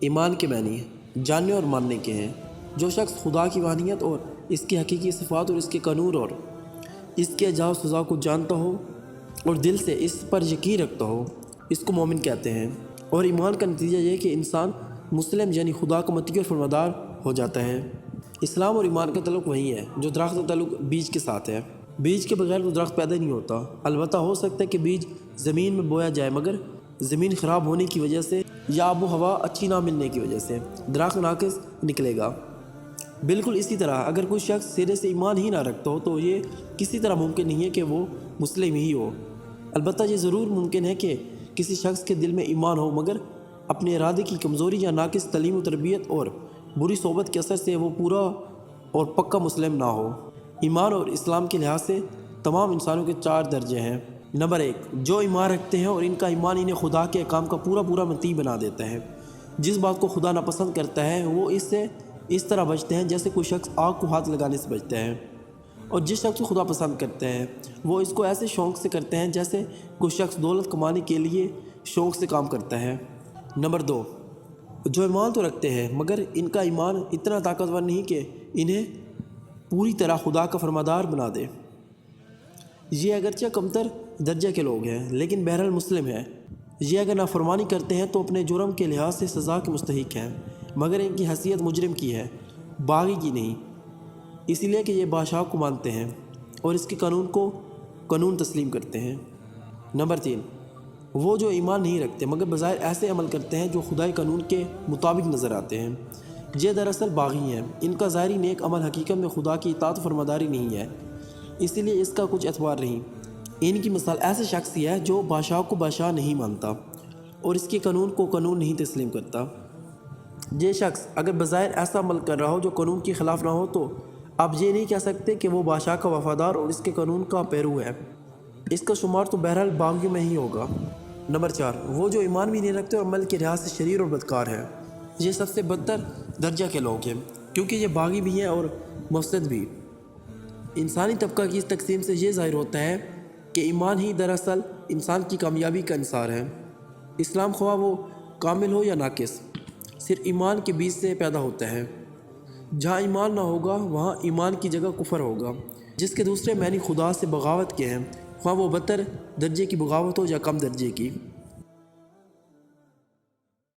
ایمان کے معنی جاننے اور ماننے کے ہیں۔ جو شخص خدا کی وحدانیت اور اس کی حقیقی صفات اور اس کے قانون اور اس کے جزا و سزا کو جانتا ہو اور دل سے اس پر یقین رکھتا ہو، اس کو مومن کہتے ہیں۔ اور ایمان کا نتیجہ یہ ہے کہ انسان مسلم یعنی خدا کا مطیع اور فرمانبردار ہو جاتا ہے۔ اسلام اور ایمان کا تعلق وہی ہے جو درخت کا تعلق بیج کے ساتھ ہے۔ بیج کے بغیر تو درخت پیدا نہیں ہوتا۔ البتہ ہو سکتا ہے کہ بیج زمین میں بویا جائے، مگر زمین خراب ہونے کی وجہ سے یا آب و ہوا اچھی نہ ملنے کی وجہ سے درخت ناقص نکلے گا۔ بالکل اسی طرح اگر کوئی شخص سرے سے ایمان ہی نہ رکھتا ہو تو یہ کسی طرح ممکن نہیں ہے کہ وہ مسلم ہی ہو۔ البتہ یہ ضرور ممکن ہے کہ کسی شخص کے دل میں ایمان ہو، مگر اپنے ارادے کی کمزوری یا ناقص تعلیم و تربیت اور بری صحبت کے اثر سے وہ پورا اور پکا مسلم نہ ہو۔ ایمان اور اسلام کے لحاظ سے تمام انسانوں کے 4 درجے ہیں۔ نمبر 1، جو ایمان رکھتے ہیں اور ان کا ایمان انہیں خدا کے احکام کا پورا مطیع بنا دیتا ہے۔ جس بات کو خدا ناپسند کرتا ہے وہ اس سے اس طرح بچتے ہیں جیسے کوئی شخص آگ کو ہاتھ لگانے سے بچتا ہے، اور جس شخص کو خدا پسند کرتا ہے وہ اس کو ایسے شوق سے کرتے ہیں جیسے کوئی شخص دولت کمانے کے لیے شوق سے کام کرتا ہے۔ نمبر 2، جو ایمان تو رکھتے ہیں مگر ان کا ایمان اتنا طاقتور نہیں کہ انہیں پوری طرح خدا کا فرمانبردار بنا دے۔ یہ اگرچہ کمتر درجے کے لوگ ہیں لیکن بہرحال مسلم ہیں۔ یہ اگر نافرمانی کرتے ہیں تو اپنے جرم کے لحاظ سے سزا کے مستحق ہیں، مگر ان کی حیثیت مجرم کی ہے، باغی کی نہیں، اس لیے کہ یہ بادشاہ کو مانتے ہیں اور اس کے قانون کو قانون تسلیم کرتے ہیں۔ نمبر 3، وہ جو ایمان نہیں رکھتے مگر بظاہر ایسے عمل کرتے ہیں جو خدائی قانون کے مطابق نظر آتے ہیں، یہ دراصل باغی ہیں۔ ان کا ظاہری نیک عمل حقیقت میں خدا کی اطاعت و فرمانبرداری نہیں ہے، اسی لیے اس کا کچھ اعتبار نہیں۔ ان کی مثال ایسے شخص کی ہے جو بادشاہ کو بادشاہ نہیں مانتا اور اس کے قانون کو قانون نہیں تسلیم کرتا۔ یہ شخص اگر بظاہر ایسا عمل کر رہا ہو جو قانون کے خلاف نہ ہو تو آپ یہ نہیں کہہ سکتے کہ وہ بادشاہ کا وفادار اور اس کے قانون کا پیرو ہے۔ اس کا شمار تو بہرحال باغیوں میں ہی ہوگا۔ نمبر 4، وہ جو ایمان بھی نہیں رکھتے اور عمل کے لحاظ سے شریر اور بدکار ہے۔ یہ سب سے بدتر درجہ کے لوگ ہیں کیونکہ یہ باغی بھی ہیں اور مفسد بھی۔ انسانی طبقہ کی اس تقسیم سے یہ ظاہر ہوتا ہے کہ ایمان ہی دراصل انسان کی کامیابی کا انحصار ہے۔ اسلام خواہ وہ کامل ہو یا ناقص، صرف ایمان کے بیج سے پیدا ہوتا ہے۔ جہاں ایمان نہ ہوگا وہاں ایمان کی جگہ کفر ہوگا، جس کے دوسرے معنی خدا سے بغاوت کے ہیں، خواہ وہ بدتر درجے کی بغاوت ہو یا کم درجے کی۔